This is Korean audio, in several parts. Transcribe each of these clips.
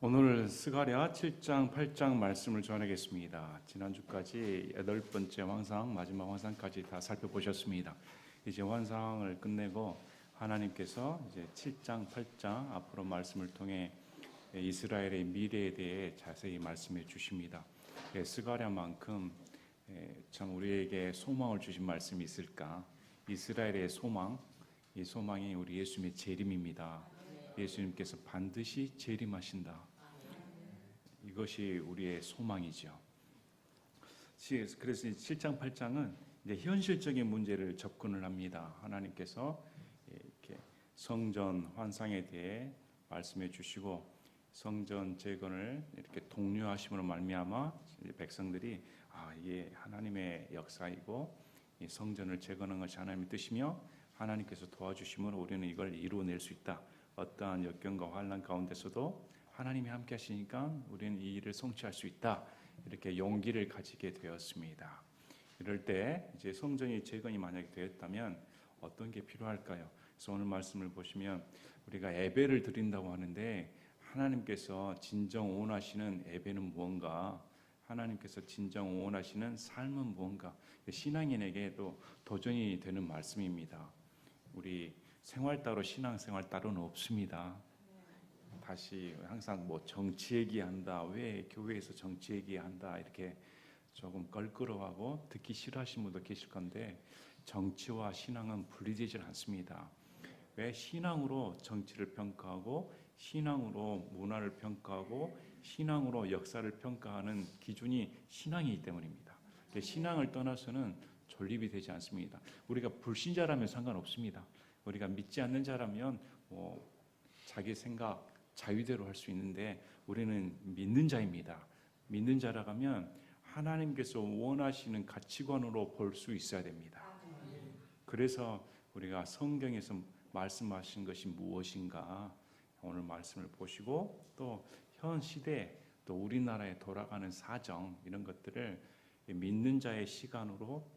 오늘 스가랴 7장, 8장 말씀을 전하겠습니다. 지난주까지 8번째 환상, 마지막 환상까지 다 살펴보셨습니다. 이제 환상을 끝내고 하나님께서 이제 7장, 8장 앞으로 말씀을 통해 이스라엘의 미래에 대해 자세히 말씀해 주십니다. 스가랴만큼 참 우리에게 소망을 주신 말씀이 있을까? 이스라엘의 소망, 이 소망이 우리 예수님의 재림입니다. 예수님께서 반드시 재림하신다. 이것이 우리의 소망이죠. 그래서 7장, 8장은 이제 현실적인 문제를 접근을 합니다. 하나님께서 이렇게 성전 환상에 대해 말씀해 주시고 성전 재건을 이렇게 독려하심으로 말미암아 백성들이 이게 하나님의 역사이고 이 성전을 재건한 것이 하나님의 뜻이며 하나님께서 도와주심으로 우리는 이걸 이루어낼 수 있다. 어떠한 역경과 환난 가운데서도 하나님이 함께 하시니까 우리는 이 일을 성취할 수 있다. 이렇게 용기를 가지게 되었습니다. 이럴 때 이제 성전이 재건이 만약에 되었다면 어떤 게 필요할까요? 그래서 오늘 말씀을 보시면 우리가 예배를 드린다고 하는데 하나님께서 진정 원하시는 예배는 무언가? 하나님께서 진정 원하시는 삶은 무언가? 신앙인에게도 도전이 되는 말씀입니다. 우리 생활 따로 신앙생활 따로는 없습니다. 다시 항상 뭐 정치 얘기한다, 왜 교회에서 정치 얘기한다 이렇게 조금 껄끄러워하고 듣기 싫어하시는 분도 계실 건데 정치와 신앙은 분리되질 않습니다. 왜 신앙으로 정치를 평가하고 신앙으로 문화를 평가하고 신앙으로 역사를 평가하는 기준이 신앙이기 때문입니다. 신앙을 떠나서는 존립이 되지 않습니다. 우리가 불신자라면 상관없습니다. 우리가 믿지 않는 자라면 자기 생각 자유대로 할 수 있는데 우리는 믿는 자입니다. 믿는 자라고 하면 하나님께서 원하시는 가치관으로 볼 수 있어야 됩니다. 그래서 우리가 성경에서 말씀하신 것이 무엇인가 오늘 말씀을 보시고 또 현 시대 또 우리나라에 돌아가는 사정 이런 것들을 믿는 자의 시간으로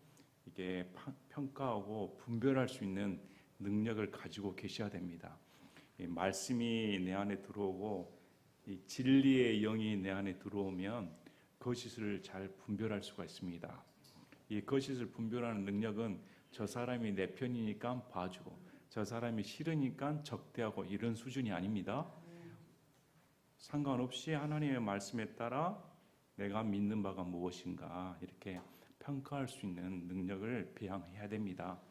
이게 평가하고 분별할 수 있는 능력을 가지고 계셔야 됩니다. 이 말씀이 내 안에 들어오고 이 진리의 영이 내 안에 들어오면 거짓을 잘 분별할 수가 있습니다. 이 거짓을 분별하는 능력은 저 사람이 내 편이니까 봐주고 저 사람이 싫으니까 적대하고 이런 수준이 아닙니다. 상관없이 하나님의 말씀에 따라 내가 믿는 바가 무엇인가 이렇게 평가할 수 있는 능력을 배양해야 됩니다.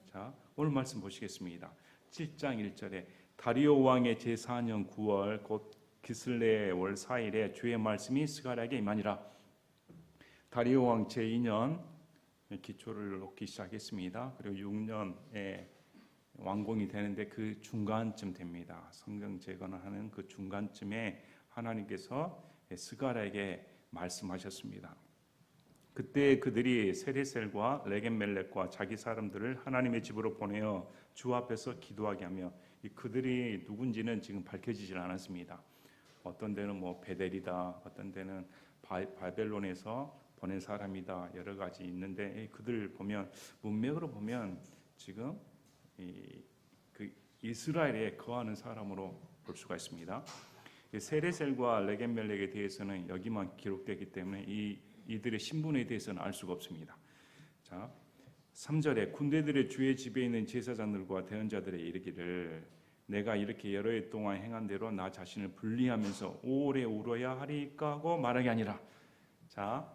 자, 오늘 말씀 보시겠습니다. 7장 1절에 다리오 왕의 제4년 9월 곧 기슬레 월 4일에 주의 말씀이 스가랴에게 임하니라. 다리오 왕 제2년 기초를 놓기 시작했습니다. 그리고 6년에 완공이 되는데 그 중간쯤 됩니다. 성경 재건을 하는 그 중간쯤에 하나님께서 스가랴에게 말씀하셨습니다. 그때 그들이 세레셀과 레겜멜렉과 자기 사람들을 하나님의 집으로 보내어 주 앞에서 기도하게 하며 이 그들이 누군지는 지금 밝혀지질 않았습니다. 어떤 데는 뭐 베델이다, 어떤 데는 바벨론에서 보낸 사람이다 여러 가지 있는데 그들 보면 문맥으로 보면 지금 그 이스라엘에 거하는 사람으로 볼 수가 있습니다. 세레셀과 레겜멜렉에 대해서는 여기만 기록되기 때문에 이들의 신분에 대해서는 알 수가 없습니다. 자, 3절에 군대들의 주의 집에 있는 제사장들과 대언자들의 이르기를 내가 이렇게 여러 해 동안 행한 대로 나 자신을 분리하면서 오래 울어야 하리까 하고 말하기 아니라 자,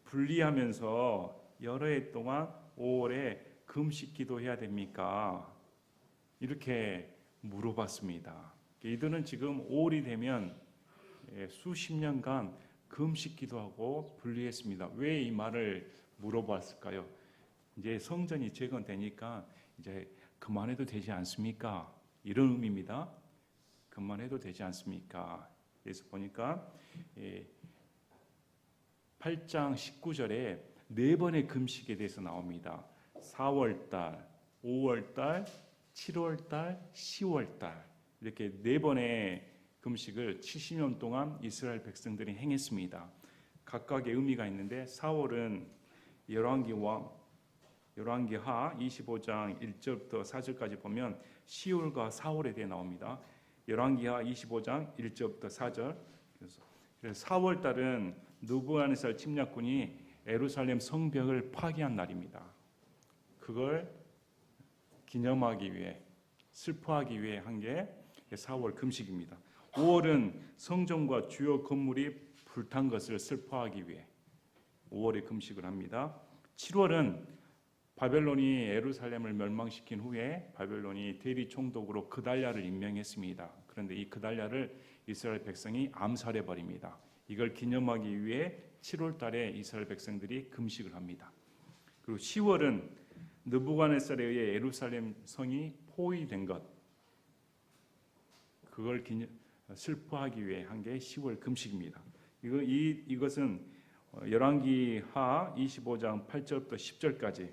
분리하면서 여러 해 동안 오래 금식 기도해야 됩니까? 이렇게 물어봤습니다. 이들은 지금 5월이 되면 수십 년간 금식 기도하고 분리했습니다. 왜 이 말을 물어봤을까요? 이제 성전이 재건되니까 이제 그만해도 되지 않습니까? 이런 의미입니다. 그만해도 되지 않습니까? 그래서 보니까 8장 19절에 4번의 금식에 대해서 나옵니다. 4월달, 5월달, 7월달, 10월달 이렇게 4번의 금식을 70년 동안 이스라엘 백성들이 행했습니다. 각각의 의미가 있는데 4월은 열왕기하 25장 1절부터 4절까지 보면 10월과 4월에 대해 나옵니다. 열왕기하 25장 1절부터 4절. 그래서 4월 달은 느부갓네살 침략군이 예루살렘 성벽을 파괴한 날입니다. 그걸 기념하기 위해, 슬퍼하기 위해 한 게 4월 금식입니다. 5월은 성전과 주요 건물이 불탄 것을 슬퍼하기 위해 5월에 금식을 합니다. 7월은 바벨론이 예루살렘을 멸망시킨 후에 바벨론이 대리 총독으로 그달랴를 임명했습니다. 그런데 이 그달랴를 이스라엘 백성이 암살해 버립니다. 이걸 기념하기 위해 7월 달에 이스라엘 백성들이 금식을 합니다. 그리고 10월은 느부갓네살에 의해 예루살렘 성이 포위된 것, 그걸 슬퍼하기 위해 한 게 10월 금식입니다. 이것은 열왕기하 25장 8절부터 10절까지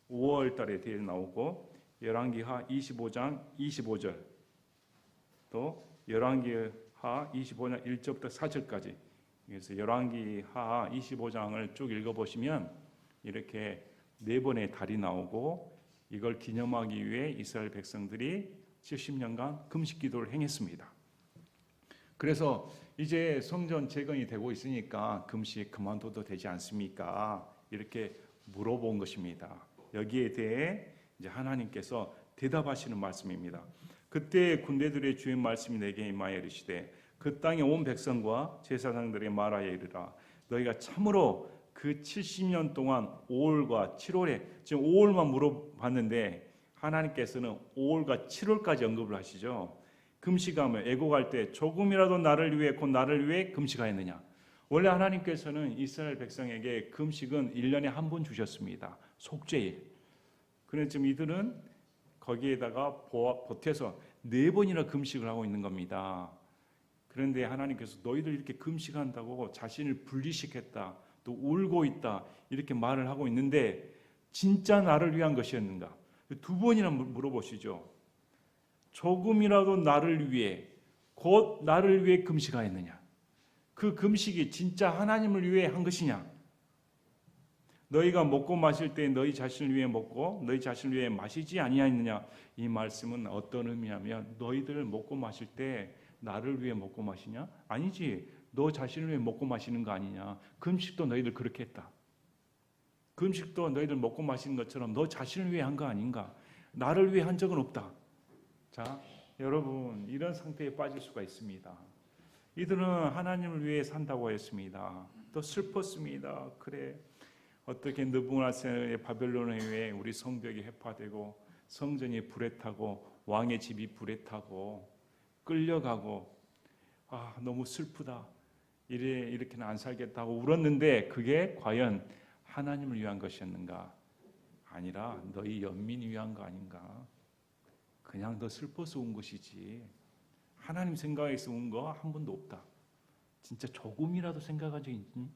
5월 달에 뒤에 나오고, 열왕기하 25장 25절, 또 열왕기하 25장 1절부터 4절까지. 그래서 열왕기하 25장을 쭉 읽어보시면 이렇게 4번의 달이 나오고, 이걸 기념하기 위해 이스라엘 백성들이 70년간 금식 기도를 행했습니다. 그래서 이제 성전 재건이 되고 있으니까 금식 그만둬도 되지 않습니까? 이렇게 물어본 것입니다. 여기에 대해 이제 하나님께서 대답하시는 말씀입니다. 그때 군대들의 주의 말씀이 내게 임하여 이르시되 그 땅의 온 백성과 제사장들의 말하여 이르라. 너희가 참으로 그 70년 동안 5월과 7월에, 지금 5월만 물어봤는데 하나님께서는 5월과 7월까지 언급을 하시죠. 금식하며 애곡할 때 조금이라도 나를 위해, 곧 나를 위해 금식하였느냐. 원래 하나님께서는 이스라엘 백성에게 금식은 1년에 한 번 주셨습니다. 속죄일. 그런데 지금 이들은 거기에다가 보태서 4번이나 금식을 하고 있는 겁니다. 그런데 하나님께서 너희들 이렇게 금식한다고 자신을 분리시켰다, 또 울고 있다, 이렇게 말을 하고 있는데 진짜 나를 위한 것이었는가? 2번이나 물어보시죠. 조금이라도 나를 위해, 곧 나를 위해 금식하였느냐? 그 금식이 진짜 하나님을 위해 한 것이냐? 너희가 먹고 마실 때 너희 자신을 위해 먹고 너희 자신을 위해 마시지 아니하였느냐? 이 말씀은 어떤 의미냐면, 너희들 먹고 마실 때 나를 위해 먹고 마시냐? 아니지. 너 자신을 위해 먹고 마시는 거 아니냐? 금식도 너희들 그렇게 했다. 금식도 너희들 먹고 마시는 것처럼 너 자신을 위해 한 거 아닌가? 나를 위해 한 적은 없다. 자, 여러분, 이런 상태에 빠질 수가 있습니다. 이들은 하나님을 위해 산다고 했습니다. 또 슬펐습니다. 그래, 어떻게 느부갓네살의 바벨론에 의해 우리 성벽이 회파되고 성전이 불에 타고 왕의 집이 불에 타고 끌려가고, 너무 슬프다. 이렇게는 안 살겠다고 울었는데 그게 과연 하나님을 위한 것이었는가? 아니라 너희 연민이 위한 거 아닌가? 그냥 너 슬퍼서 운 것이지 하나님 생각해서 운 거 한 번도 없다. 진짜 조금이라도 생각한 적이 있니?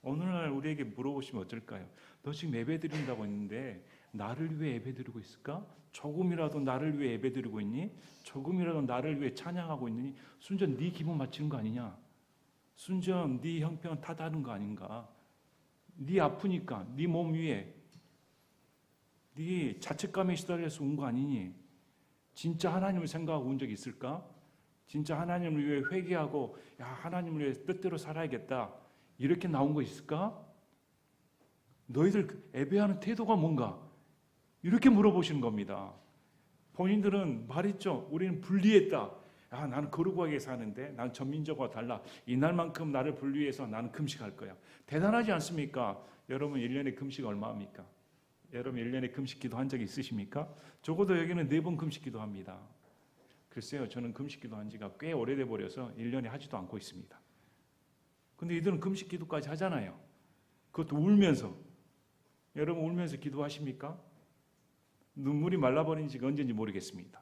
어느 날 우리에게 물어보시면 어떨까요? 너 지금 예배 드린다고 했는데 나를 위해 예배 드리고 있을까? 조금이라도 나를 위해 예배 드리고 있니? 조금이라도 나를 위해 찬양하고 있느니? 순전 네 기분 맞추는 거 아니냐? 순전 네 형편 탓하는 거 아닌가? 네 아프니까 네 몸 위에 네 자책감에 시달려서 온 거 아니니? 진짜 하나님을 생각하고 온 적이 있을까? 진짜 하나님을 위해 회개하고 하나님을 위해 뜻대로 살아야겠다, 이렇게 나온 거 있을까? 너희들 예배하는 태도가 뭔가? 이렇게 물어보시는 겁니다. 본인들은 말했죠. 우리는 분리했다. 나는 거룩하게 사는데, 나는 전민족과 달라. 이날만큼 나를 분리해서 나는 금식할 거야. 대단하지 않습니까? 여러분 1년에 금식 얼마입니까? 여러분 1년에 금식 기도한 적이 있으십니까? 적어도 여기는 4번 금식 기도합니다. 글쎄요, 저는 금식 기도한 지가 꽤 오래돼 버려서 1년에 하지도 않고 있습니다. 근데 이들은 금식 기도까지 하잖아요. 그것도 울면서. 여러분 울면서 기도하십니까? 눈물이 말라버린 지가 언제인지 모르겠습니다.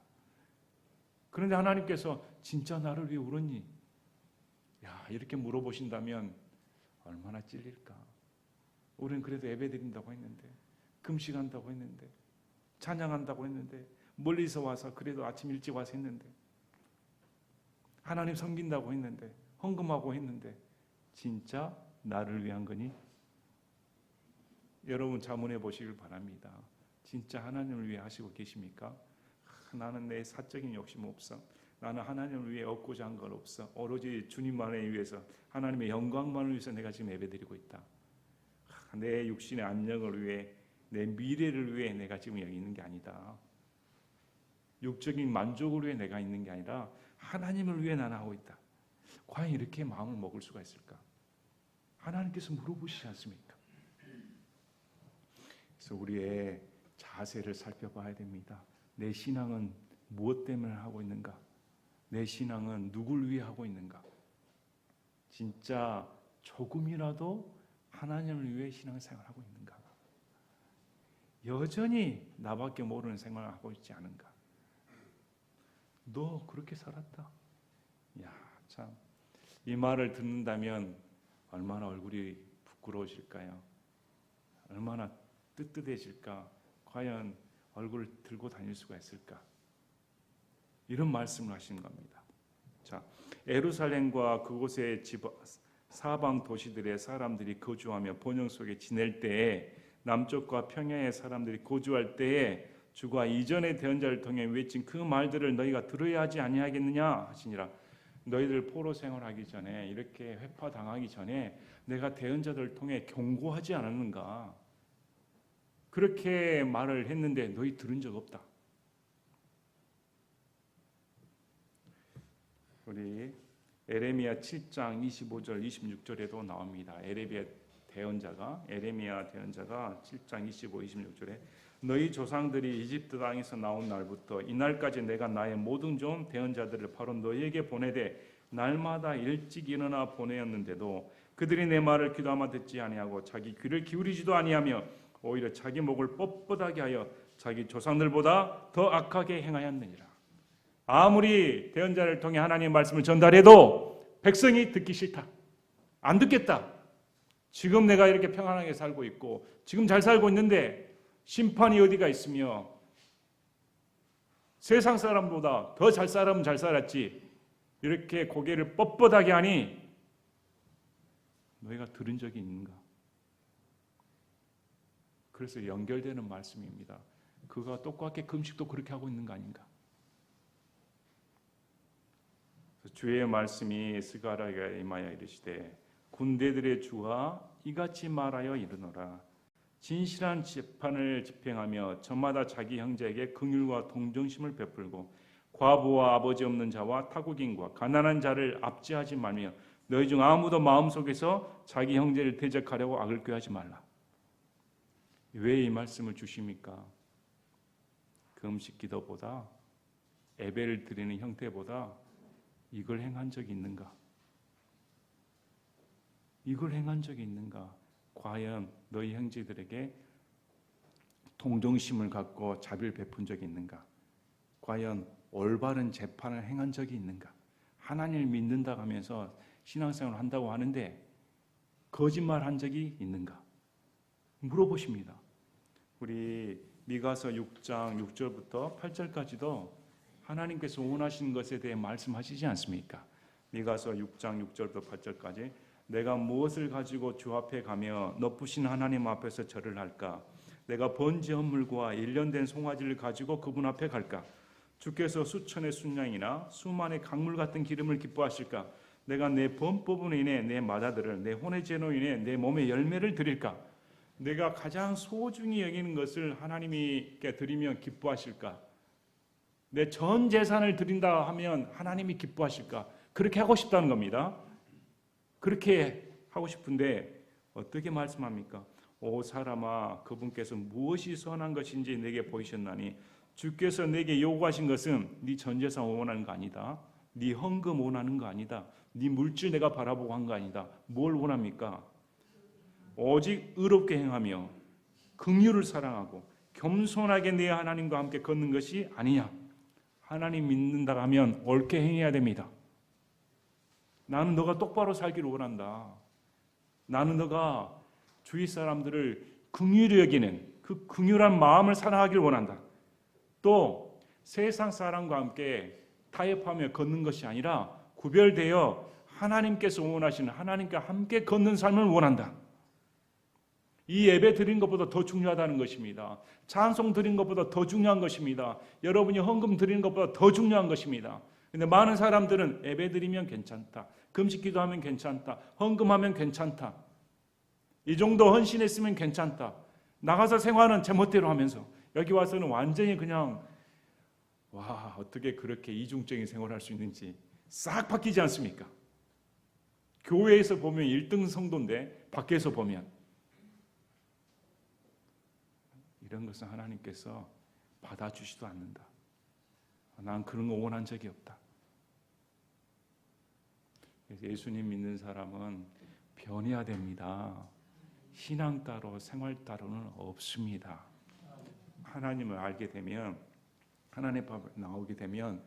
그런데 하나님께서 진짜 나를 위해 울었니? 이렇게 물어보신다면 얼마나 찔릴까? 우리는 그래도 예배 드린다고 했는데, 금식한다고 했는데, 찬양한다고 했는데, 멀리서 와서 그래도 아침 일찍 와서 했는데, 하나님 섬긴다고 했는데, 헌금하고 했는데, 진짜 나를 위한 거니? 여러분 자문해 보시길 바랍니다. 진짜 하나님을 위해 하시고 계십니까? 나는 내 사적인 욕심 없어. 나는 하나님을 위해 얻고자 한 건 없어. 오로지 주님만을 위해서, 하나님의 영광만을 위해서 내가 지금 예배드리고 있다. 내 육신의 안녕을 위해, 내 미래를 위해 내가 지금 여기 있는 게 아니다. 육적인 만족을 위해 내가 있는 게 아니라 하나님을 위해 나는 하고 있다. 과연 이렇게 마음을 먹을 수가 있을까? 하나님께서 물어보시지 않습니까? 그래서 우리의 자세를 살펴봐야 됩니다. 내 신앙은 무엇 때문에 하고 있는가? 내 신앙은 누굴 위해 하고 있는가? 진짜 조금이라도 하나님을 위해 신앙생활을 하고 있는가? 여전히 나밖에 모르는 생활을 하고 있지 않은가? 너 그렇게 살았다? 야, 참, 이 말을 듣는다면 얼마나 얼굴이 부끄러우실까요? 얼마나 뜨뜻해질까? 과연 얼굴을 들고 다닐 수가 있을까? 이런 말씀을 하신 겁니다. 자, 예루살렘과 그곳의 사방 도시들의 사람들이 거주하며 번영 속에 지낼 때에, 남쪽과 평야의 사람들이 거주할 때에 주가 이전의 대언자를 통해 외친 그 말들을 너희가 들어야 하지 아니하겠느냐 하시니라. 너희들 포로 생활하기 전에, 이렇게 회파당하기 전에 내가 대언자들을 통해 경고하지 않았는가? 그렇게 말을 했는데 너희 들은 적 없다. 우리 에레미야 7장 25절 26절에도 나옵니다. 에레미야 대언자가 7장 25, 26절에 너희 조상들이 이집트 땅에서 나온 날부터 이날까지 내가 나의 모든 좋은 대언자들을 바로 너희에게 보내되 날마다 일찍 일어나 보내었는데도 그들이 내 말을 귀담아 듣지 아니하고 자기 귀를 기울이지도 아니하며 오히려 자기 목을 뻣뻣하게 하여 자기 조상들보다 더 악하게 행하였느니라. 아무리 대언자를 통해 하나님의 말씀을 전달해도 백성이 듣기 싫다. 안 듣겠다. 지금 내가 이렇게 평안하게 살고 있고 지금 잘 살고 있는데 심판이 어디가 있으며 세상 사람보다 더 잘 살면 잘 살았지, 이렇게 고개를 뻣뻣하게 하니 너희가 들은 적이 있는가? 그래서 연결되는 말씀입니다. 그가 똑같게 금식도 그렇게 하고 있는 거 아닌가? 주의 말씀이 스가랴에게 임하여 이르시되 군대들의 주가 이같이 말하여 이르노라. 진실한 재판을 집행하며 저마다 자기 형제에게 긍휼과 동정심을 베풀고 과부와 아버지 없는 자와 타국인과 가난한 자를 압제하지 말며 너희 중 아무도 마음속에서 자기 형제를 대적하려고 악을 꾀하지 말라. 왜 이 말씀을 주십니까? 금식 기도보다, 예배를 드리는 형태보다 이걸 행한 적이 있는가? 이걸 행한 적이 있는가? 과연 너희 형제들에게 동정심을 갖고 자비를 베푼 적이 있는가? 과연 올바른 재판을 행한 적이 있는가? 하나님을 믿는다 하면서 신앙생활을 한다고 하는데 거짓말한 적이 있는가? 물어보십니다. 우리 미가서 6장 6절부터 8절까지도 하나님께서 원하시는 것에 대해 말씀하시지 않습니까? 미가서 6장 6절부터 8절까지 내가 무엇을 가지고 주 앞에 가며 높으신 하나님 앞에서 절을 할까? 내가 번제 헌물과 일련된 송아지를 가지고 그분 앞에 갈까? 주께서 수천의 순양이나 수만의 강물 같은 기름을 기뻐하실까? 내가 내 번법으로 인해 내 마다들을, 내 혼의 제로 인해 내 몸의 열매를 드릴까? 내가 가장 소중히 여기는 것을 하나님께 드리면 기뻐하실까? 내 전 재산을 드린다 하면 하나님이 기뻐하실까? 그렇게 하고 싶다는 겁니다. 그렇게 하고 싶은데 어떻게 말씀합니까? 오 사람아, 그분께서 무엇이 선한 것인지 내게 보이셨나니 주께서 내게 요구하신 것은 네 전 재산 원하는 거 아니다. 네 헌금 원하는 거 아니다. 네 물질 내가 바라보고 한 거 아니다. 뭘 원합니까? 오직 의롭게 행하며 긍휼을 사랑하고 겸손하게 내 하나님과 함께 걷는 것이 아니냐. 하나님 믿는다 하면 옳게 행해야 됩니다. 나는 너가 똑바로 살기를 원한다. 나는 너가 주위 사람들을 긍휼히 여기는 그 긍휼한 마음을 사랑하기를 원한다. 또 세상 사람과 함께 타협하며 걷는 것이 아니라 구별되어 하나님께서 원하시는, 하나님과 함께 걷는 삶을 원한다. 이 예배 드린 것보다 더 중요하다는 것입니다. 찬송 드린 것보다 더 중요한 것입니다. 여러분이 헌금 드리는 것보다 더 중요한 것입니다. 근데 많은 사람들은 예배 드리면 괜찮다. 금식 기도하면 괜찮다. 헌금하면 괜찮다. 이 정도 헌신했으면 괜찮다. 나가서 생활은 제멋대로 하면서 여기 와서는 완전히 그냥 와, 어떻게 그렇게 이중적인 생활을 할 수 있는지 싹 바뀌지 않습니까? 교회에서 보면 1등 성도인데 밖에서 보면 이런 것은 하나님께서 받아주지도 않는다. 난 그런 거 원한 적이 없다. 그래서 예수님 믿는 사람은 변해야 됩니다. 신앙 따로 생활 따로는 없습니다. 하나님을 알게 되면 하나님의 법을 나오게 되면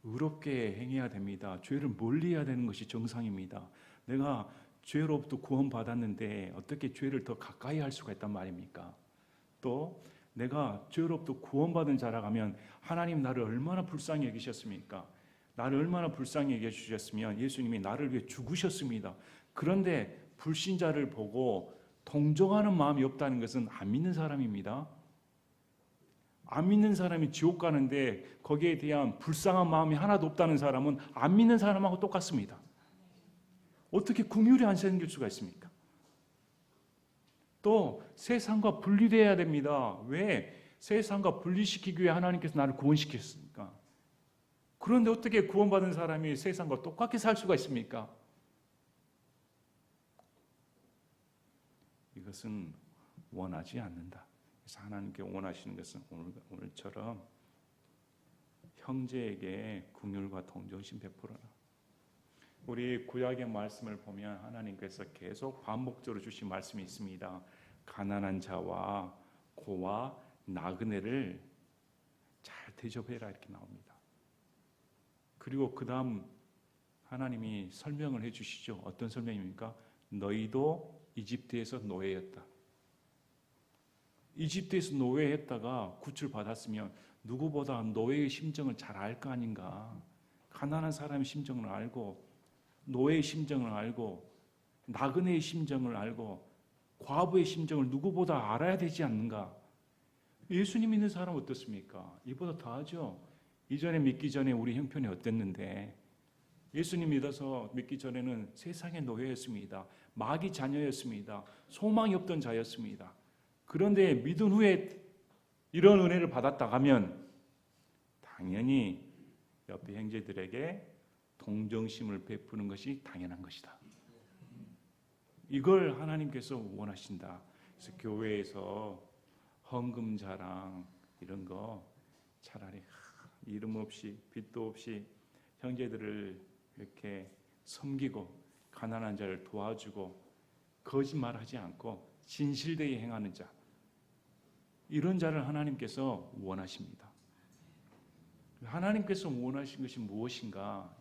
의롭게 행해야 됩니다. 죄를 멀리해야 되는 것이 정상입니다. 내가 죄로부터 구원받았는데 어떻게 죄를 더 가까이 할 수가 있단 말입니까? 또 내가 죄로부터 구원받은 자라가면 하나님 나를 얼마나 불쌍히 여기셨습니까? 나를 얼마나 불쌍히 여겨주셨으면 예수님이 나를 위해 죽으셨습니다. 그런데 불신자를 보고 동정하는 마음이 없다는 것은 안 믿는 사람입니다. 안 믿는 사람이 지옥 가는데 거기에 대한 불쌍한 마음이 하나도 없다는 사람은 안 믿는 사람하고 똑같습니다. 어떻게 긍휼이 안 생길 수가 있습니까? 또 세상과 분리되어야 됩니다. 왜? 세상과 분리시키기 위해 하나님께서 나를 구원시켰습니까? 그런데 어떻게 구원받은 사람이 세상과 똑같게 살 수가 있습니까? 이것은 원하지 않는다. 그래서 하나님께 원하시는 것은 오늘처럼 형제에게 긍휼과 동정심 베풀어라. 우리 구약의 말씀을 보면 하나님께서 계속 반복적으로 주신 말씀이 있습니다. 가난한 자와 고와 나그네를 잘 대접해라 이렇게 나옵니다. 그리고 그 다음 하나님이 설명을 해주시죠. 어떤 설명입니까? 너희도 이집트에서 노예였다. 이집트에서 노예했다가 구출받았으면 누구보다 노예의 심정을 잘 알 거 아닌가. 가난한 사람의 심정을 알고 노예의 심정을 알고 나그네의 심정을 알고 과부의 심정을 누구보다 알아야 되지 않는가. 예수님 믿는 사람 어떻습니까? 이보다 더 하죠. 이전에 믿기 전에 우리 형편이 어땠는데 예수님 믿어서 믿기 전에는 세상의 노예였습니다. 마귀 자녀였습니다. 소망이 없던 자였습니다. 그런데 믿은 후에 이런 은혜를 받았다 하면 당연히 옆에 형제들에게 동정심을 베푸는 것이 당연한 것이다. 이걸 하나님께서 원하신다. 그래서 교회에서 헌금 자랑 이런 거 차라리 이름 없이 빚도 없이 형제들을 이렇게 섬기고 가난한 자를 도와주고 거짓말하지 않고 진실되게 행하는 자, 이런 자를 하나님께서 원하십니다. 하나님께서 원하신 것이 무엇인가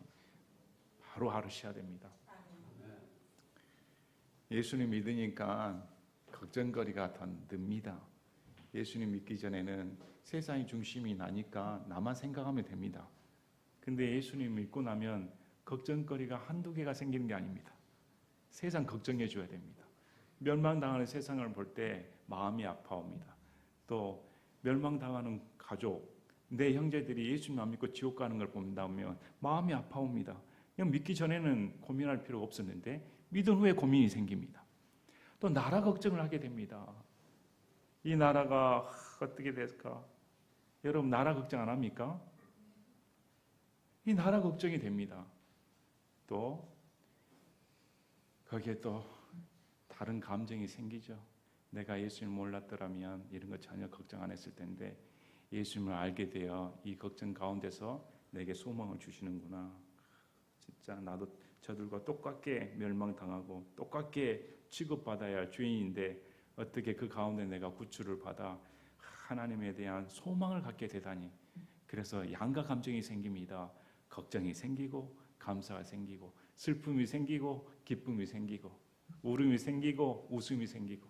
바로 알으셔야 됩니다. 예수님 믿으니까 걱정거리가 더 늡니다. 예수님 믿기 전에는 세상의 중심이 나니까 나만 생각하면 됩니다. 근데 예수님 믿고 나면 걱정거리가 한두 개가 생기는 게 아닙니다. 세상 걱정해 줘야 됩니다. 멸망당하는 세상을 볼 때 마음이 아파옵니다. 또 멸망당하는 가족, 내 형제들이 예수님 안 믿고 지옥 가는 걸 본다면 마음이 아파옵니다. 그냥 믿기 전에는 고민할 필요가 없었는데 믿은 후에 고민이 생깁니다. 또 나라 걱정을 하게 됩니다. 이 나라가 어떻게 될까? 여러분 나라 걱정 안 합니까? 이 나라 걱정이 됩니다. 또 거기에 또 다른 감정이 생기죠. 내가 예수님을 몰랐더라면 이런 거 전혀 걱정 안 했을 텐데 예수님을 알게 되어 이 걱정 가운데서 내게 소망을 주시는구나. 진짜 나도 저들과 똑같게 멸망당하고 똑같게 취급받아야 할 죄인인데 어떻게 그 가운데 내가 구출을 받아 하나님에 대한 소망을 갖게 되다니. 그래서 양가 감정이 생깁니다. 걱정이 생기고 감사가 생기고 슬픔이 생기고 기쁨이 생기고 울음이 생기고 웃음이 생기고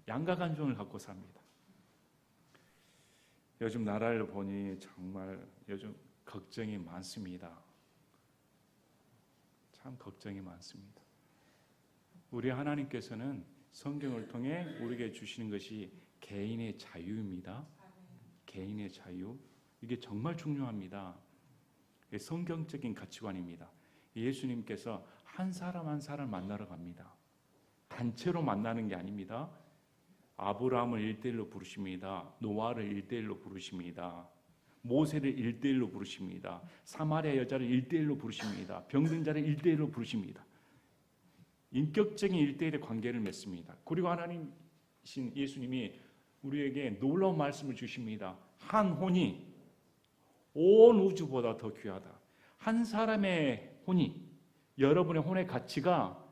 양가 감정을 갖고 삽니다. 요즘 나라를 보니 정말 요즘 걱정이 많습니다. 참 걱정이 많습니다. 우리 하나님께서는 성경을 통해 우리에게 주시는 것이 개인의 자유입니다. 개인의 자유. 이게 정말 중요합니다. 성경적인 가치관입니다. 예수님께서 한 사람 한 사람 만나러 갑니다. 단체로 만나는 게 아닙니다. 아브라함을 1대1로 부르십니다. 노아를 1대1로 부르십니다. 모세를 1대1로 부르십니다. 사마리아 여자를 1대1로 부르십니다. 병든 자를 1대1로 부르십니다. 인격적인 1대1의 관계를 맺습니다. 그리고 하나님이신 예수님이 우리에게 놀라운 말씀을 주십니다. 한 혼이 온 우주보다 더 귀하다. 한 사람의 혼이, 여러분의 혼의 가치가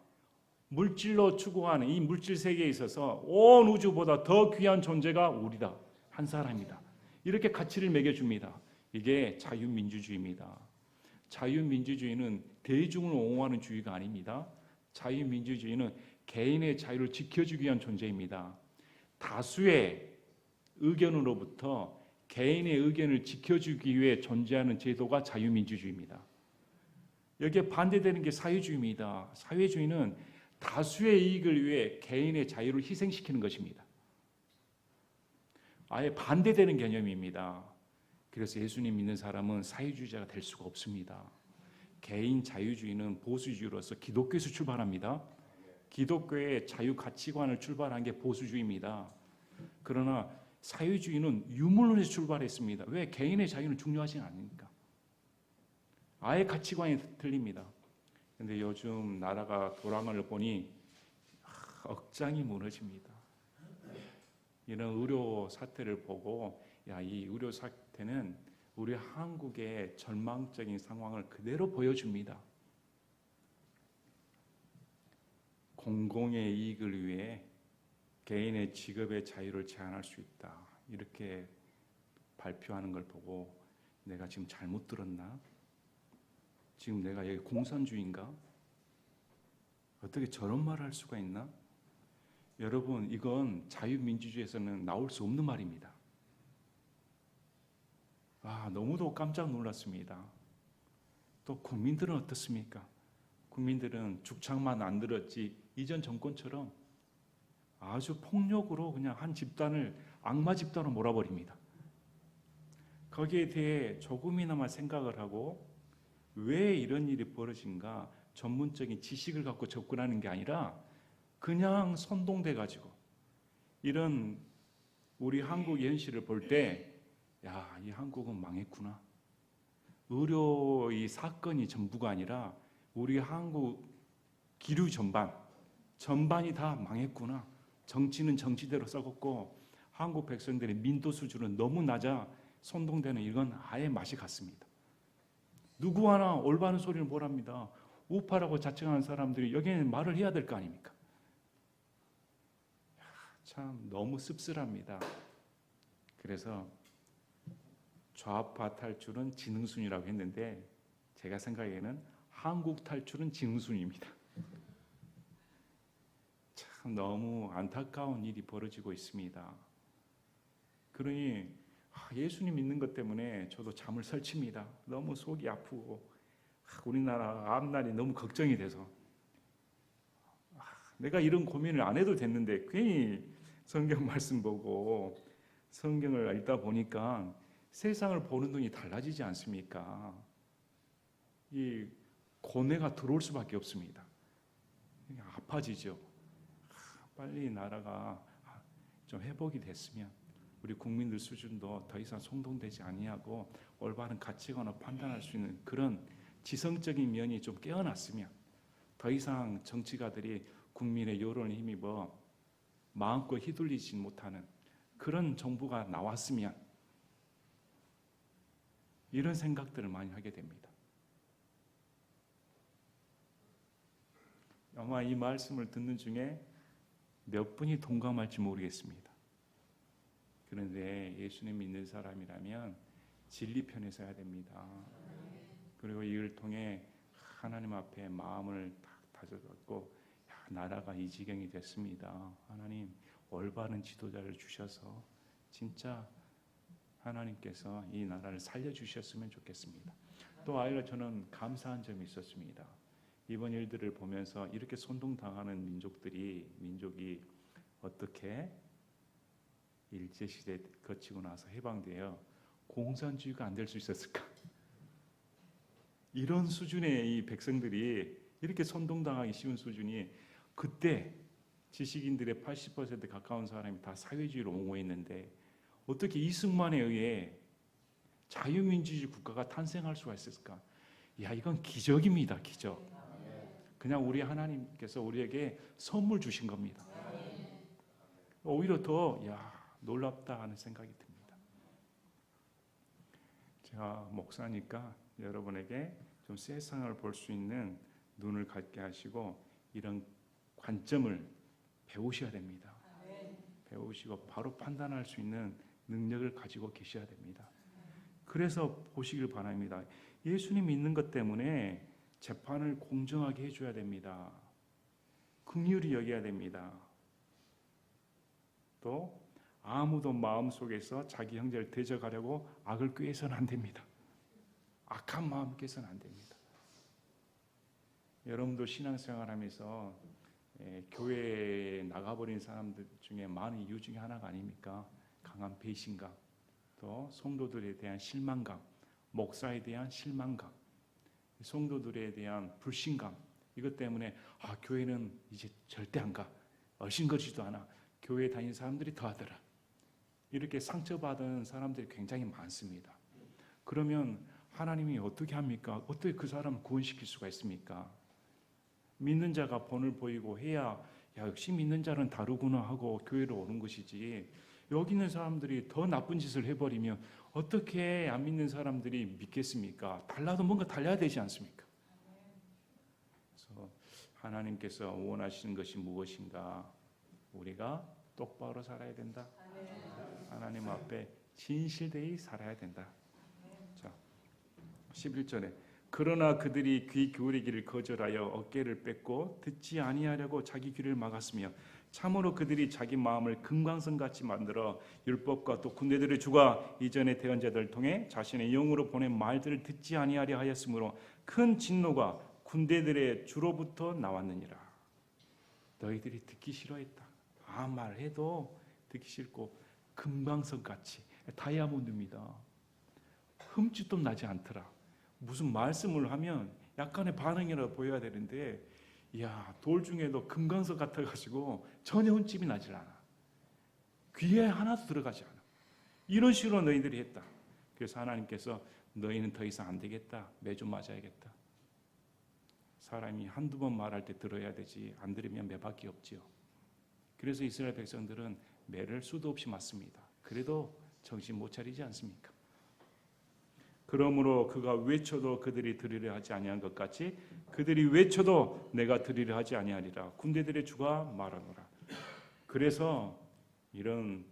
물질로 추구하는 이 물질 세계에 있어서 온 우주보다 더 귀한 존재가 우리다. 한 사람이다. 이렇게 가치를 매겨줍니다. 이게 자유민주주의입니다. 자유민주주의는 대중을 옹호하는 주의가 아닙니다. 자유민주주의는 개인의 자유를 지켜주기 위한 존재입니다. 다수의 의견으로부터 개인의 의견을 지켜주기 위해 존재하는 제도가 자유민주주의입니다. 여기에 반대되는 게 사회주의입니다. 사회주의는 다수의 이익을 위해 개인의 자유를 희생시키는 것입니다. 아예 반대되는 개념입니다. 그래서 예수님 믿는 사람은 사회주의자가 될 수가 없습니다. 개인 자유주의는 보수주의로서 기독교에서 출발합니다. 기독교의 자유 가치관을 출발한 게 보수주의입니다. 그러나 사회주의는 유물론에서 출발했습니다. 왜? 개인의 자유는 중요하지 않으니까. 아예 가치관이 틀립니다. 그런데 요즘 나라가 돌아가는 걸 보니 억장이 무너집니다. 이런 의료 사태를 보고 이 의료 사태는 우리 한국의 절망적인 상황을 그대로 보여줍니다. 공공의 이익을 위해 개인의 직업의 자유를 제한할 수 있다. 이렇게 발표하는 걸 보고 내가 지금 잘못 들었나? 지금 내가 여기 공산주의인가? 어떻게 저런 말을 할 수가 있나? 여러분, 이건 자유민주주의에서는 나올 수 없는 말입니다. 너무도 깜짝 놀랐습니다. 또 국민들은 어떻습니까? 국민들은 죽창만 안 들었지 이전 정권처럼 아주 폭력으로 그냥 한 집단을 악마 집단으로 몰아버립니다. 거기에 대해 조금이나마 생각을 하고 왜 이런 일이 벌어진가 전문적인 지식을 갖고 접근하는 게 아니라 그냥 선동돼 가지고 이런 우리 한국의 현실을 볼 때 이 한국은 망했구나. 의료 이 사건이 전부가 아니라 우리 한국 기류 전반이 다 망했구나. 정치는 정치대로 썩었고 한국 백성들의 민도 수준은 너무 낮아 선동되는 이건 아예 맛이 갔습니다. 누구 하나 올바른 소리를 못 합니다. 우파라고 자칭하는 사람들이 여기에는 말을 해야 될 거 아닙니까? 참 너무 씁쓸합니다. 그래서 좌파 탈출은 지능순이라고 했는데 제가 생각에는 한국 탈출은 지능순입니다. 참 너무 안타까운 일이 벌어지고 있습니다. 그러니 예수님 믿는 것 때문에 저도 잠을 설칩니다. 너무 속이 아프고 우리나라 앞날이 너무 걱정이 돼서 내가 이런 고민을 안 해도 됐는데 괜히 성경 말씀 보고 성경을 읽다 보니까 세상을 보는 눈이 달라지지 않습니까? 이 고뇌가 들어올 수밖에 없습니다. 아파지죠. 빨리 나라가 좀 회복이 됐으면 우리 국민들 수준도 더 이상 선동되지 아니하고 올바른 가치관을 판단할 수 있는 그런 지성적인 면이 좀 깨어났으면 더 이상 정치가들이 국민의 여론에 힘입어 마음껏 휘둘리지 못하는 그런 정부가 나왔으면 이런 생각들을 많이 하게 됩니다. 아마 이 말씀을 듣는 중에 몇 분이 동감할지 모르겠습니다. 그런데 예수님 믿는 사람이라면 진리 편에 서야 됩니다. 그리고 이를 통해 하나님 앞에 마음을 딱 다져갖고 나라가 이 지경이 됐습니다. 하나님 올바른 지도자를 주셔서 진짜 하나님께서 이 나라를 살려주셨으면 좋겠습니다. 또 아이로 저는 감사한 점이 있었습니다. 이번 일들을 보면서 이렇게 선동당하는 민족이 어떻게 일제시대 거치고 나서 해방되어 공산주의가 안 될 수 있었을까? 이런 수준의 이 백성들이 이렇게 선동당하기 쉬운 수준이, 그때 지식인들의 80% 가까운 사람이 다 사회주의로 옹호했는데 어떻게 이승만에 의해 자유민주주의 국가가 탄생할 수가 있을까? 야, 이건 기적입니다. 기적. 그냥 우리 하나님께서 우리에게 선물 주신 겁니다. 오히려 더 놀랍다 하는 생각이 듭니다. 제가 목사니까 여러분에게 좀 세상을 볼 수 있는 눈을 갖게 하시고 이런 관점을 배우셔야 됩니다. 배우시고 바로 판단할 수 있는 능력을 가지고 계셔야 됩니다. 그래서 보시길 바랍니다. 예수님 믿는 것 때문에 재판을 공정하게 해줘야 됩니다. 긍휼히 여겨야 됩니다. 또 아무도 마음속에서 자기 형제를 대적하려고 악을 꾀해서는 안 됩니다. 악한 마음 꾀해서는 안 됩니다. 여러분도 신앙생활하면서 교회에 나가버린 사람들 중에 많은 이유 중에 하나가 아닙니까? 강한 배신감, 또 성도들에 대한 실망감, 목사에 대한 실망감, 성도들에 대한 불신감, 이것 때문에 교회는 이제 절대 안 가, 얼씬거리지도 않아, 교회 다니는 사람들이 더하더라, 이렇게 상처받은 사람들이 굉장히 많습니다. 그러면 하나님이 어떻게 합니까? 어떻게 그 사람을 구원시킬 수가 있습니까? 믿는 자가 본을 보이고 해야 역시 믿는 자는 다르구나 하고 교회로 오는 것이지, 여기 있는 사람들이 더 나쁜 짓을 해버리면 어떻게 안 믿는 사람들이 믿겠습니까? 달라도 뭔가 달라야 되지 않습니까? 그래서 하나님께서 원하시는 것이 무엇인가? 우리가 똑바로 살아야 된다. 하나님 앞에 진실되이 살아야 된다. 자, 11절에 그러나 그들이 귀 기울이기를 거절하여 어깨를 뺏고 듣지 아니하려고 자기 귀를 막았으며 참으로 그들이 자기 마음을 금강석같이 만들어 율법과 또 군대들의 주가 이전의 대언자들을 통해 자신의 영으로 보낸 말들을 듣지 아니하려 하였으므로 큰 진노가 군대들의 주로부터 나왔느니라. 너희들이 듣기 싫어했다. 말해도 듣기 싫고 금강석같이, 다이아몬드입니다. 흠집도 나지 않더라. 무슨 말씀을 하면 약간의 반응이라도 보여야 되는데, 돌 중에도 금강석 같아가지고 전혀 흠집이 나질 않아. 귀에 하나도 들어가지 않아. 이런 식으로 너희들이 했다. 그래서 하나님께서 너희는 더 이상 안 되겠다. 매주 맞아야겠다. 사람이 한두 번 말할 때 들어야 되지, 안 들으면 매밖에 없지요. 그래서 이스라엘 백성들은 매를 수도 없이 맞습니다. 그래도 정신 못 차리지 않습니까? 그러므로 그가 외쳐도 그들이 들으려 하지 아니한 것 같이 그들이 외쳐도 내가 들으려 하지 아니하리라. 군대들의 주가 말하노라. 그래서 이런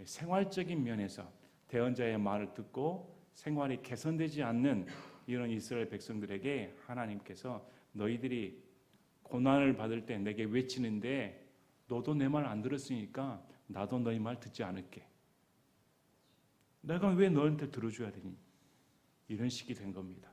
생활적인 면에서 대언자의 말을 듣고 생활이 개선되지 않는 이런 이스라엘 백성들에게 하나님께서 너희들이 고난을 받을 때 내게 외치는데 너도 내 말 안 들었으니까 나도 너희 말 듣지 않을게. 내가 왜 너한테 들어줘야 되니? 이런 식이 된 겁니다.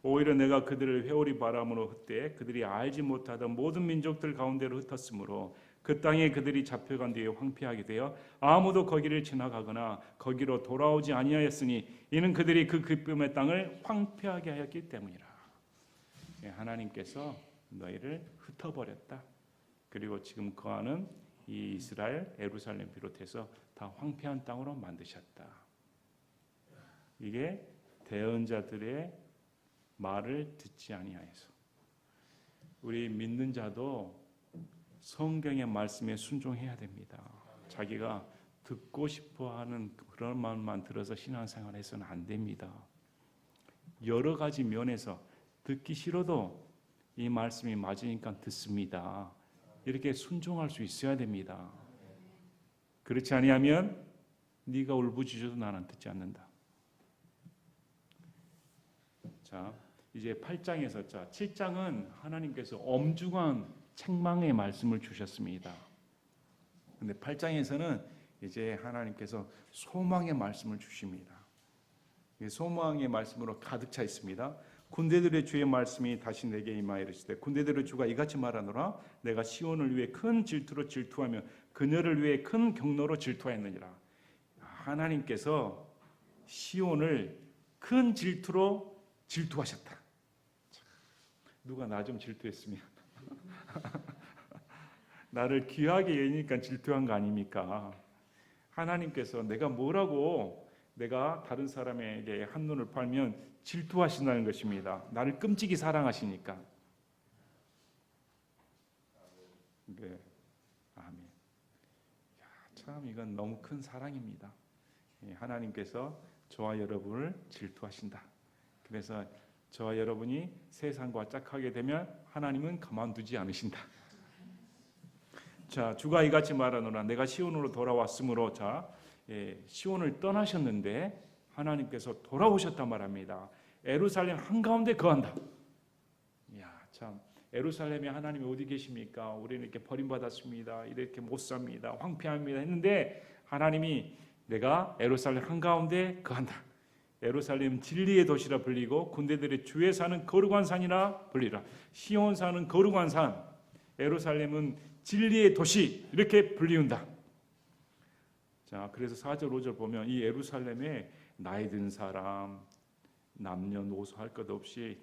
오히려 내가 그들을 회오리 바람으로 흩되 그들이 알지 못하던 모든 민족들 가운데로 흩었으므로 그 땅에 그들이 잡혀간 뒤에 황폐하게 되어 아무도 거기를 지나가거나 거기로 돌아오지 아니하였으니 이는 그들이 그 기쁨의 땅을 황폐하게 하였기 때문이라. 하나님께서 너희를 흩어버렸다. 그리고 지금 거하는 이 이스라엘, 예루살렘 비롯해서 다 황폐한 땅으로 만드셨다. 이게 대언자들의 말을 듣지 아니하여서. 우리 믿는 자도 성경의 말씀에 순종해야 됩니다. 자기가 듣고 싶어하는 그런 마음만 들어서 신앙생활해서는 안 됩니다. 여러 가지 면에서 듣기 싫어도 이 말씀이 맞으니까 듣습니다. 이렇게 순종할 수 있어야 됩니다. 그렇지 아니하면 네가 울부짖어도 나는 듣지 않는다. 자, 이제 8장에서 7장은 하나님께서 엄중한 책망의 말씀을 주셨습니다. 근데 8장에서는 이제 하나님께서 소망의 말씀을 주십니다. 소망의 말씀으로 가득 차 있습니다. 군대들의 주의 말씀이 다시 내게 임하여 이르시되 군대들의 주가 이같이 말하노라 내가 시온을 위해 큰 질투로 질투하며 그녀를 위해 큰 경노로 질투하였느니라. 하나님께서 시온을 큰 질투로 질투하셨다. 누가 나 좀 질투했으면 나를 귀하게 여기니까 질투한 거 아닙니까? 하나님께서 내가 뭐라고 내가 다른 사람에게 한눈을 팔면 질투하신다는 것입니다. 나를 끔찍이 사랑하시니까. 네, 아멘. 야, 참 이건 너무 큰 사랑입니다. 하나님께서 저와 여러분을 질투하신다. 그래서 저와 여러분이 세상과 짝하게 되면 하나님은 가만두지 않으신다. 자, 주가 이같이 말하노라 내가 시온으로 돌아왔으므로 자, 시온을 떠나셨는데 하나님께서 돌아오셨단 말합니다. 예루살렘 한가운데 거한다. 이야, 참 예루살렘에 하나님이 어디 계십니까? 우리는 이렇게 버림받았습니다. 이렇게 못 삽니다. 황폐합니다. 했는데 하나님이 내가 예루살렘 한가운데 거한다. 예루살렘 진리의 도시라 불리고 군대들의 주에 사는 거룩한 산이라 불리라. 시온 산은 거룩한 산, 예루살렘은 진리의 도시 이렇게 불리운다. 자, 그래서 4절 5절 보면 이 예루살렘에 나이 든 사람, 남녀노소 할 것 없이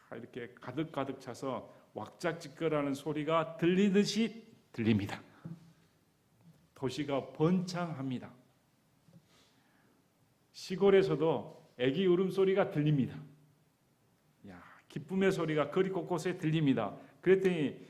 다 이렇게 가득 차서 왁작지껄하는 소리가 들리듯이 들립니다. 도시가 번창합니다. 시골에서도 애기 울음소리가 들립니다. 야, 기쁨의 소리가 거리 곳곳에 들립니다. 그랬더니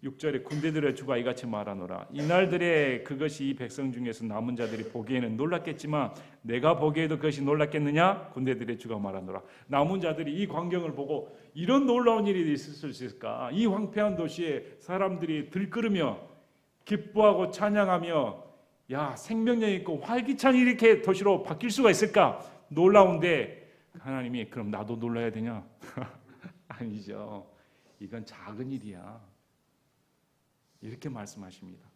6절에 군대들의 주가 이같이 말하노라 이날들에 그것이 이 백성 중에서 남은 자들이 보기에는 놀랐겠지만 내가 보기에도 그것이 놀랐겠느냐? 군대들의 주가 말하노라 남은 자들이 이 광경을 보고 이런 놀라운 일이 있을 수 있을까? 이 황폐한 도시에 사람들이 들끓으며 기뻐하고 찬양하며 야, 생명력 있고 활기찬 이렇게 도시로 바뀔 수가 있을까? 놀라운데 하나님이 그럼 나도 놀라야 되냐? 아니죠. 이건 작은 일이야. 이렇게 말씀하십니다.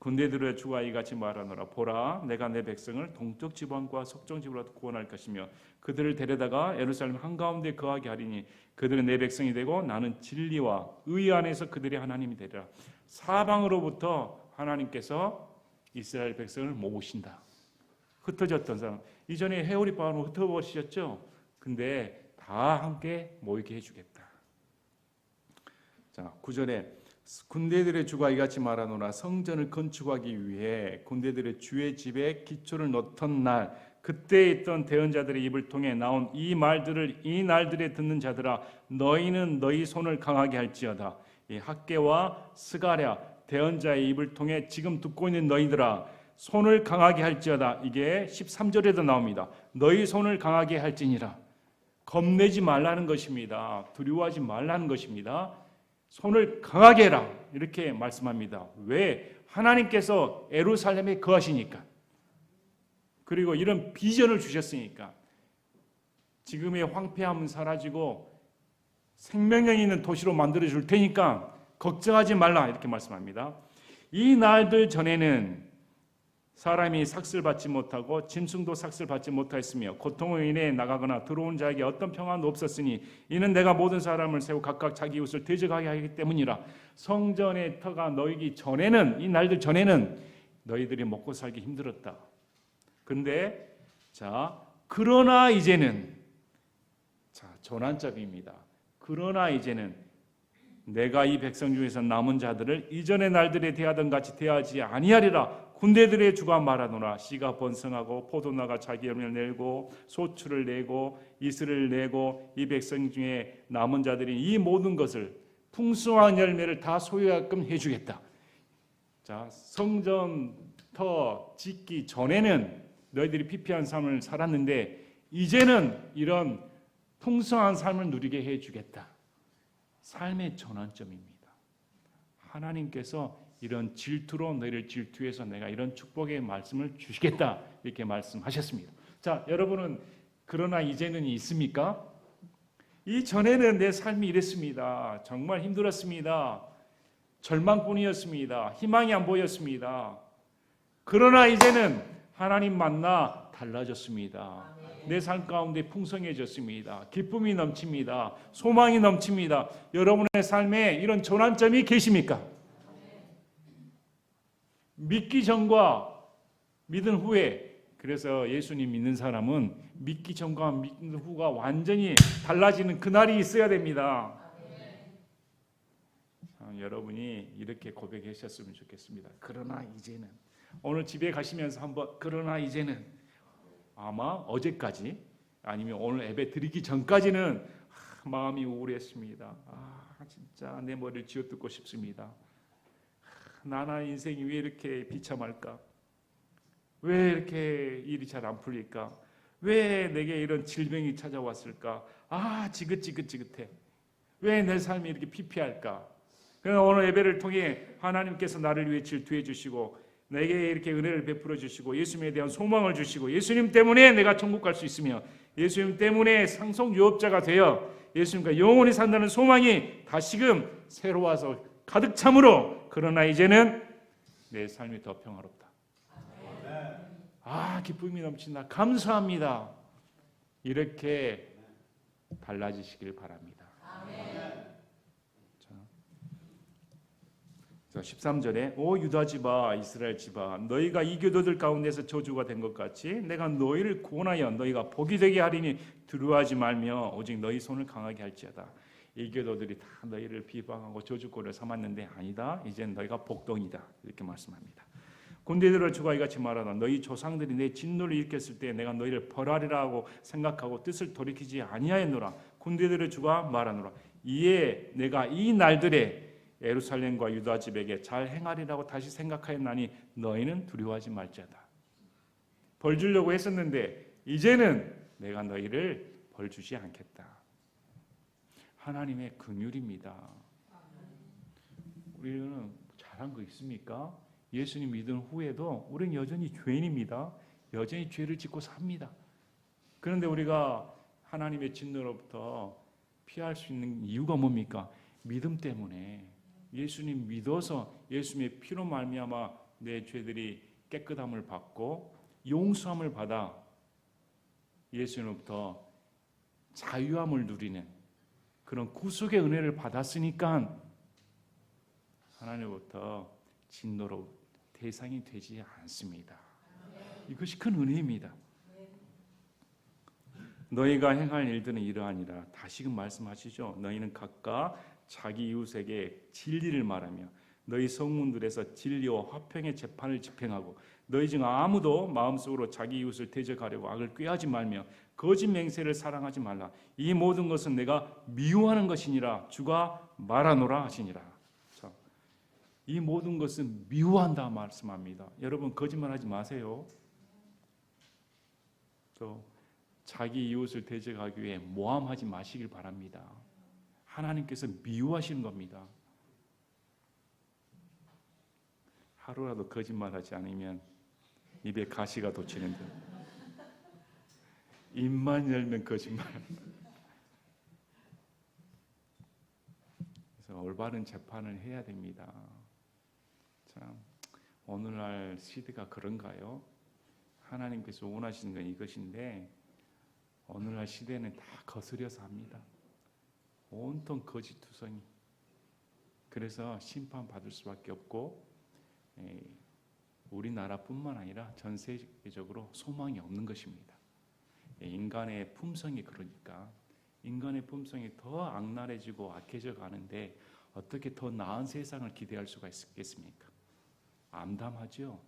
군대들의 주가 이같이 말하노라 보라 내가 내 백성을 동쪽 지방과 서쪽 지방으로 구원할 것이며 그들을 데려다가 예루살렘 한가운데 거하게 하리니 그들은 내 백성이 되고 나는 진리와 의 안에서 그들의 하나님이 되리라. 사방으로부터 하나님께서 이스라엘 백성을 모으신다. 흩어졌던 사람 이전에 회오리 바람으로 흩어버리셨죠. 근데 다 함께 모이게 해주겠다. 자, 9절에 군대들의 주가 이같이 말하노라 성전을 건축하기 위해 군대들의 주의 집에 기초를 놓던 날 그때 있던 대언자들의 입을 통해 나온 이 말들을 이 날들에 듣는 자들아 너희는 너희 손을 강하게 할지어다. 이 학개와 스가랴 대언자의 입을 통해 지금 듣고 있는 너희들아 손을 강하게 할지어다. 이게 13절에도 나옵니다. 너희 손을 강하게 할지니라. 겁내지 말라는 것입니다. 두려워하지 말라는 것입니다. 손을 강하게 해라 이렇게 말씀합니다. 왜? 하나님께서 예루살렘에 거하시니까. 그리고 이런 비전을 주셨으니까. 지금의 황폐함은 사라지고 생명력 있는 도시로 만들어 줄 테니까 걱정하지 말라 이렇게 말씀합니다. 이 날들 전에는 사람이 삭슬 받지 못하고 짐승도 삭슬 받지 못하였으며 고통으로 인해 나가거나 들어온 자에게 어떤 평안도 없었으니 이는 내가 모든 사람을 세워 각각 자기 이웃을 대적하게 하기 때문이라. 성전의 터가 놓이기 전에는 이 날들 전에는 너희들이 먹고 살기 힘들었다. 근데 자 그러나 이제는 자 전환점입니다. 그러나 이제는 내가 이 백성 중에서 남은 자들을 이전의 날들에 대하던 같이 대하지 아니하리라. 군대들의 주가 말하노라 씨가 번성하고 포도나가 자기 열매를 내고 소출을 내고 이슬을 내고 이 백성 중에 남은 자들이 이 모든 것을 풍성한 열매를 다 소유하게끔 해주겠다. 자 성전 터 짓기 전에는 너희들이 피폐한 삶을 살았는데 이제는 이런 풍성한 삶을 누리게 해주겠다. 삶의 전환점입니다. 하나님께서 이런 질투로 너희를 질투해서 내가 이런 축복의 말씀을 주시겠다 이렇게 말씀하셨습니다. 자, 여러분은 그러나 이제는 있습니까? 이전에는 내 삶이 이랬습니다. 정말 힘들었습니다. 절망뿐이었습니다. 희망이 안 보였습니다. 그러나 이제는 하나님 만나 달라졌습니다. 내 삶 가운데 풍성해졌습니다. 기쁨이 넘칩니다. 소망이 넘칩니다. 여러분의 삶에 이런 전환점이 계십니까? 믿기 전과 믿은 후에, 그래서 예수님 믿는 사람은 믿기 전과 믿는 후가 완전히 달라지는 그날이 있어야 됩니다. 여러분이 이렇게 고백하셨으면 좋겠습니다. 그러나 이제는, 오늘 집에 가시면서 한번 그러나 이제는, 아마 어제까지 아니면 오늘 예배 드리기 전까지는 마음이 우울했습니다. 진짜 내 머리를 쥐어뜯고 싶습니다. 나나 인생이 왜 이렇게 비참할까? 왜 이렇게 일이 잘 안 풀릴까? 왜 내게 이런 질병이 찾아왔을까? 지긋지긋해. 왜 내 삶이 이렇게 피폐할까? 그러나 오늘 예배를 통해 하나님께서 나를 위해 질투해 주시고 내게 이렇게 은혜를 베풀어 주시고 예수님에 대한 소망을 주시고 예수님 때문에 내가 천국 갈 수 있으며 예수님 때문에 상속 유업자가 되어 예수님과 영원히 산다는 소망이 다시금 새로워서 가득 참으로, 그러나 이제는 내 삶이 더 평화롭다. 기쁨이 넘친다. 감사합니다. 이렇게 달라지시길 바랍니다. 자, 13절에 오 유다 집아 이스라엘 집아 너희가 이교도들 가운데서 저주가 된 것 같이 내가 너희를 구원하여 너희가 복이 되게 하리니 두려워하지 말며 오직 너희 손을 강하게 할지어다. 이교도들이 다 너희를 비방하고 저주꼴을 삼았는데 아니다. 이젠 너희가 복덩이다. 이렇게 말씀합니다. 군대들을 주가 이같이 말하다. 너희 조상들이 내 진노를 일으켰을 때 내가 너희를 벌하리라 하고 생각하고 뜻을 돌이키지 아니하였노라. 군대들을 주가 말하노라. 이에 내가 이 날들에 예루살렘과 유다 집에게 잘 행하리라고 다시 생각하였나니 너희는 두려워하지 말지어다. 벌 주려고 했었는데 이제는 내가 너희를 벌 주지 않겠다. 하나님의 긍휼입니다. 우리는 잘한 거 있습니까? 예수님 믿은 후에도 우리는 여전히 죄인입니다. 여전히 죄를 짓고 삽니다. 그런데 우리가 하나님의 진노로부터 피할 수 있는 이유가 뭡니까? 믿음 때문에. 예수님 믿어서 예수님의 피로 말미암아 내 죄들이 깨끗함을 받고 용서함을 받아 예수님으로부터 자유함을 누리는 그런 구속의 은혜를 받았으니까 하나님으로부터 진노로 대상이 되지 않습니다. 이것이 큰 은혜입니다. 너희가 행할 일들은 이러하니라. 다시금 말씀하시죠. 너희는 각각 자기 이웃에게 진리를 말하며 너희 성문들에서 진리와 화평의 재판을 집행하고 너희 중 아무도 마음속으로 자기 이웃을 대적하려고 악을 꾀하지 말며 거짓 맹세를 사랑하지 말라. 이 모든 것은 내가 미워하는 것이니라 주가 말하노라 하시니라. 자, 이 모든 것은 미워한다 말씀합니다. 여러분 거짓말하지 마세요. 또 자기 이웃을 대적하기 위해 모함하지 마시길 바랍니다. 하나님께서 미워하시는 겁니다. 하루라도 거짓말하지 않으면 입에 가시가 돋치는데 입만 열면 거짓말. 그래서 올바른 재판을 해야 됩니다. 참 오늘날 시대가 그런가요? 하나님께서 원하시는 건 이것인데 오늘날 시대는 다 거스려서 합니다. 온통 거짓투성이. 그래서 심판받을 수밖에 없고 우리나라뿐만 아니라 전 세계적으로 소망이 없는 것입니다. 인간의 품성이 그러니까 인간의 품성이 더 악랄해지고 악해져 가는데 어떻게 더 나은 세상을 기대할 수가 있겠습니까? 암담하죠.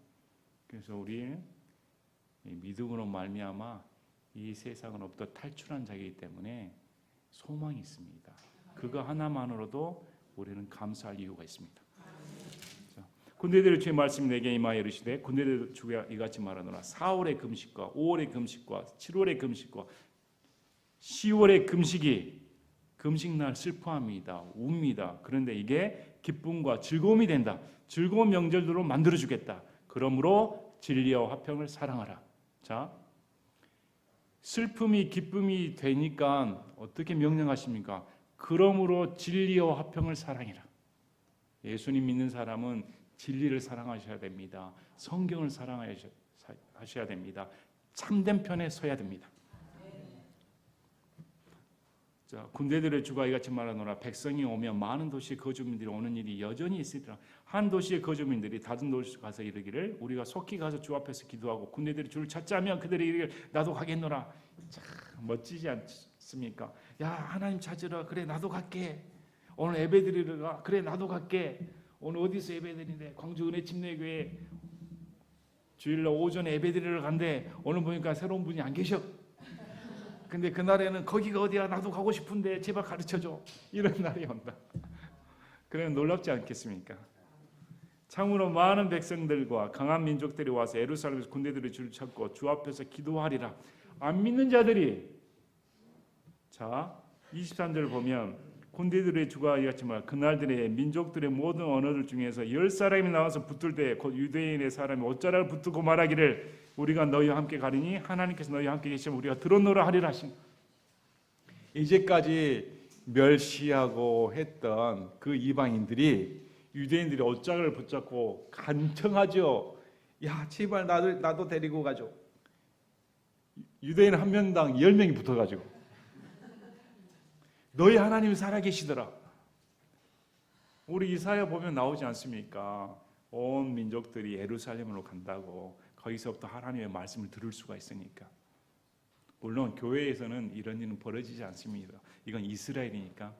그래서 우리 믿음으로 말미암아 이 세상으로부터 탈출한 자이기 때문에 소망이 있습니다. 그거 하나만으로도 우리는 감사할 이유가 있습니다. 자, 군대들의 주의 말씀이 내게 임하여 이르시되 군대들의 주가 이같이 말하노라. 4월의 금식과 5월의 금식과 7월의 금식과 10월의 금식이 금식날 슬퍼합니다. 웁니다. 그런데 이게 기쁨과 즐거움이 된다. 즐거운 명절들로 만들어주겠다. 그러므로 진리와 화평을 사랑하라. 자, 슬픔이 기쁨이 되니까 어떻게 명령하십니까? 그러므로 진리와 화평을 사랑해라. 예수님 믿는 사람은 진리를 사랑하셔야 됩니다. 성경을 사랑하셔야 됩니다. 참된 편에 서야 됩니다. 자, 군대들의 주가 이같이 말하노라. 백성이 오면 많은 도시의 거주민들이 오는 일이 여전히 있으리라. 한 도시의 거주민들이 다른 도시에 가서 이르기를 우리가 속히 가서 주 앞에서 기도하고 군대들이 주를 찾자 하면 그들이 이르기를 나도 가겠노라. 참 멋지지 않습니까? 야, 하나님 찾으러. 그래, 나도 갈게. 오늘 예배 드리러 가. 그래, 나도 갈게. 오늘 어디서 예배 드리는데? 광주 은혜침례교회 주일날 오전에 예배 드리러 간대. 오늘 보니까 새로운 분이 안 계셔. 근데 그날에는 거기가 어디야? 나도 가고 싶은데 제발 가르쳐줘. 이런 날이 온다. 그러면 놀랍지 않겠습니까? 참으로 많은 백성들과 강한 민족들이 와서 예루살렘에서 군대들이 줄을 찾고 주 앞에서 기도하리라. 안 믿는 자들이, 자 23절 보면 군대들의 주가 이같이 말 그날들의 민족들의 모든 언어들 중에서 10사람이 나와서 붙을 때 곧 유대인의 사람이 옷자락을 붙들고 말하기를 우리가 너희와 함께 가리니 하나님께서 너희와 함께 계시면 우리가 들었노라 하리라 하신. 이제까지 멸시하고 했던 그 이방인들이 유대인들이 옷자락을 붙잡고 간청하죠. 야, 제발 나도 데리고 가죠. 유대인 한 명당 10명이 붙어가지고 너희 하나님이 살아계시더라. 우리 이사야 보면 나오지 않습니까? 온 민족들이 예루살렘으로 간다고. 거기서부터 하나님의 말씀을 들을 수가 있으니까. 물론 교회에서는 이런 일은 벌어지지 않습니다. 이건 이스라엘이니까.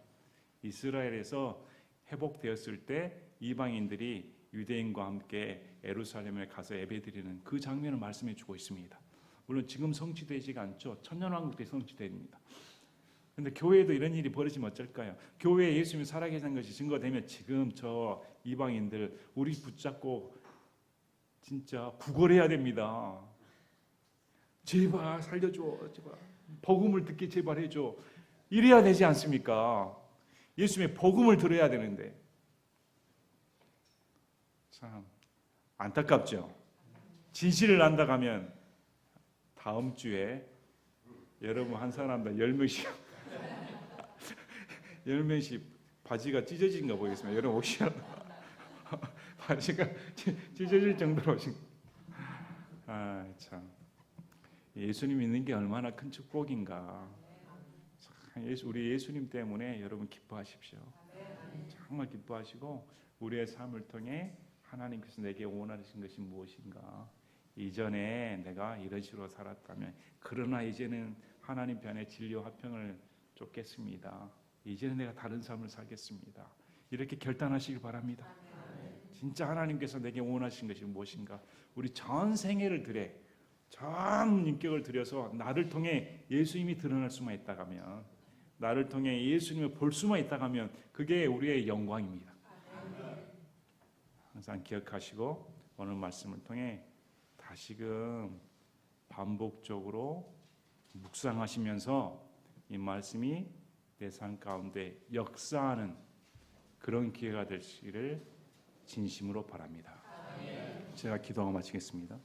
이스라엘에서 회복되었을 때 이방인들이 유대인과 함께 예루살렘에 가서 예배드리는 그 장면을 말씀해 주고 있습니다. 물론 지금 성취되지가 않죠. 천년왕국 때 성취됩니다. 근데 교회에도 이런 일이 벌어지면 어쩔까요? 교회에 예수님이 살아계신 것이 증거되면 지금 저 이방인들 우리 붙잡고 진짜 구걸해야 됩니다. 제발 살려줘. 제발 복음을 듣게 제발 해줘. 이래야 되지 않습니까? 예수님의 복음을 들어야 되는데 참 안타깝죠. 진실을 안다고 하면 다음 주에 여러분 한 사람당 10명씩 10명씩 바지가 찢어진 거 보겠습니다. 여러분 오시면 바지가 찢어질 정도로 오신. 아, 참. 예수님 믿는 게 얼마나 큰 축복인가. 우리 예수님 때문에 여러분 기뻐하십시오. 정말 기뻐하시고 우리의 삶을 통해 하나님께서 내게 원하신 것이 무엇인가. 이전에 내가 이런 식으로 살았다면 그러나 이제는 하나님 편에 진리와 화평을 쫓겠습니다. 이제는 내가 다른 삶을 살겠습니다. 이렇게 결단하시길 바랍니다. 진짜 하나님께서 내게 원하신 것이 무엇인가. 우리 전 생애를 들여 전 인격을 들여서 나를 통해 예수님이 드러날 수만 있다가면, 나를 통해 예수님을 볼 수만 있다가면 그게 우리의 영광입니다. 항상 기억하시고 오늘 말씀을 통해 다시금 반복적으로 묵상하시면서 이 말씀이 내 삶 가운데 역사하는 그런 기회가 되시기를 진심으로 바랍니다. 제가 기도하고 마치겠습니다.